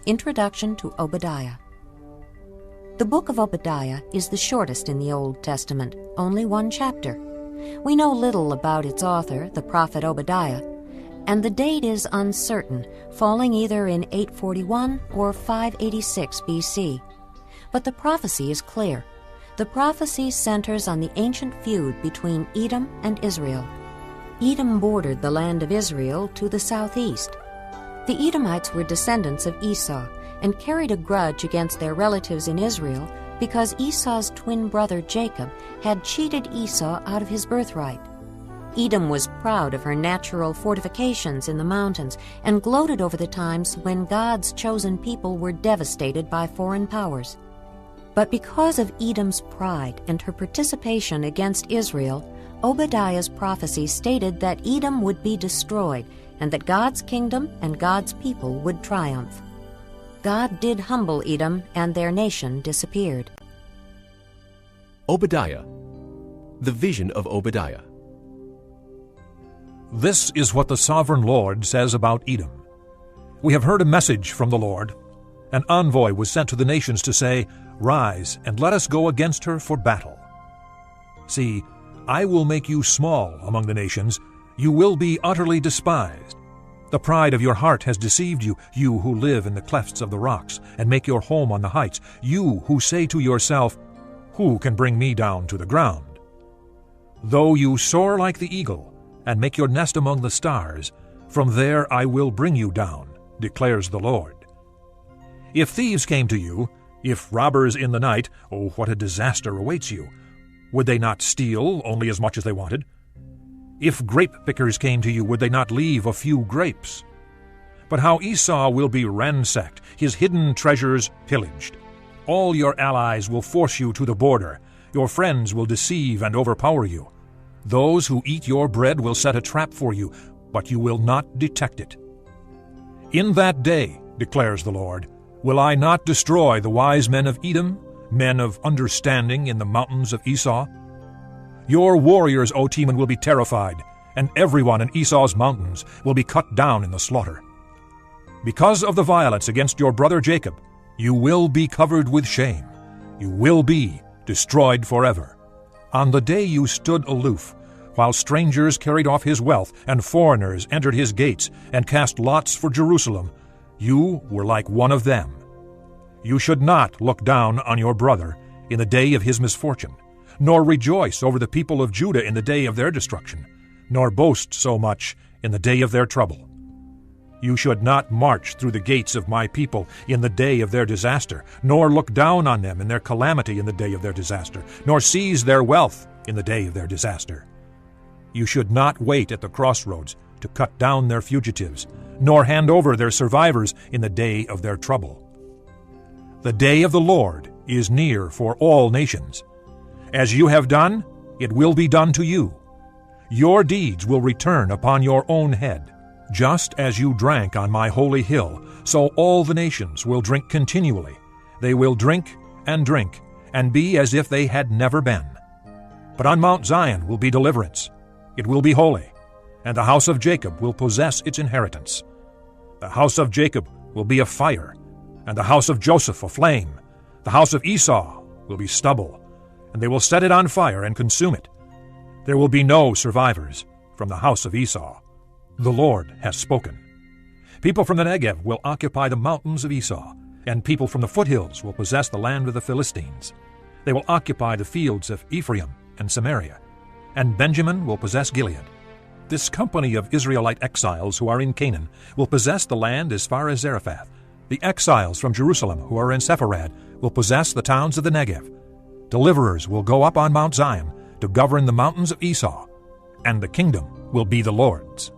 Introduction to Obadiah. The Book of Obadiah is the shortest in the Old Testament, only one chapter. We know little about its author, the prophet Obadiah, and the date is uncertain, falling either in 841 or 586 BC. But the prophecy is clear. The prophecy centers on the ancient feud between Edom and Israel. Edom bordered the land of Israel to the southeast. The Edomites were descendants of Esau and carried a grudge against their relatives in Israel because Esau's twin brother Jacob had cheated Esau out of his birthright. Edom was proud of her natural fortifications in the mountains and gloated over the times when God's chosen people were devastated by foreign powers. But because of Edom's pride and her participation against Israel, Obadiah's prophecy stated that Edom would be destroyed and that God's kingdom and God's people would triumph. God did humble Edom, and their nation disappeared. Obadiah. The vision of Obadiah. This is what the sovereign Lord says about Edom. We have heard a message from the Lord. An envoy was sent to the nations to say, "Rise, and let us go against her for battle." See, I will make you small among the nations. You will be utterly despised. The pride of your heart has deceived you, you who live in the clefts of the rocks and make your home on the heights, you who say to yourself, "Who can bring me down to the ground?" Though you soar like the eagle and make your nest among the stars, from there I will bring you down, declares the Lord. If thieves came to you, if robbers in the night, oh, what a disaster awaits you! Would they not steal only as much as they wanted? If grape pickers came to you, would they not leave a few grapes? But how Esau will be ransacked, his hidden treasures pillaged. All your allies will force you to the border. Your friends will deceive and overpower you. Those who eat your bread will set a trap for you, but you will not detect it. In that day, declares the Lord, will I not destroy the wise men of Edom, men of understanding in the mountains of Esau? Your warriors, O Teman, will be terrified, and everyone in Esau's mountains will be cut down in the slaughter. Because of the violence against your brother Jacob, you will be covered with shame. You will be destroyed forever. On the day you stood aloof, while strangers carried off his wealth and foreigners entered his gates and cast lots for Jerusalem, you were like one of them. You should not look down on your brother in the day of his misfortune, nor rejoice over the people of Judah in the day of their destruction, nor boast so much in the day of their trouble. You should not march through the gates of my people in the day of their disaster, nor look down on them in their calamity in the day of their disaster, nor seize their wealth in the day of their disaster. You should not wait at the crossroads to cut down their fugitives, nor hand over their survivors in the day of their trouble. The day of the Lord is near for all nations. As you have done, it will be done to you. Your deeds will return upon your own head. Just as you drank on my holy hill, so all the nations will drink continually. They will drink, and be as if they had never been. But on Mount Zion will be deliverance. It will be holy, and the house of Jacob will possess its inheritance. The house of Jacob will be a fire, and the house of Joseph a flame. The house of Esau will be stubble, and they will set it on fire and consume it. There will be no survivors from the house of Esau. The Lord has spoken. People from the Negev will occupy the mountains of Esau, and people from the foothills will possess the land of the Philistines. They will occupy the fields of Ephraim and Samaria, and Benjamin will possess Gilead. This company of Israelite exiles who are in Canaan will possess the land as far as Zarephath. The exiles from Jerusalem who are in Sepharad will possess the towns of the Negev. Deliverers will go up on Mount Zion to govern the mountains of Esau, and the kingdom will be the Lord's.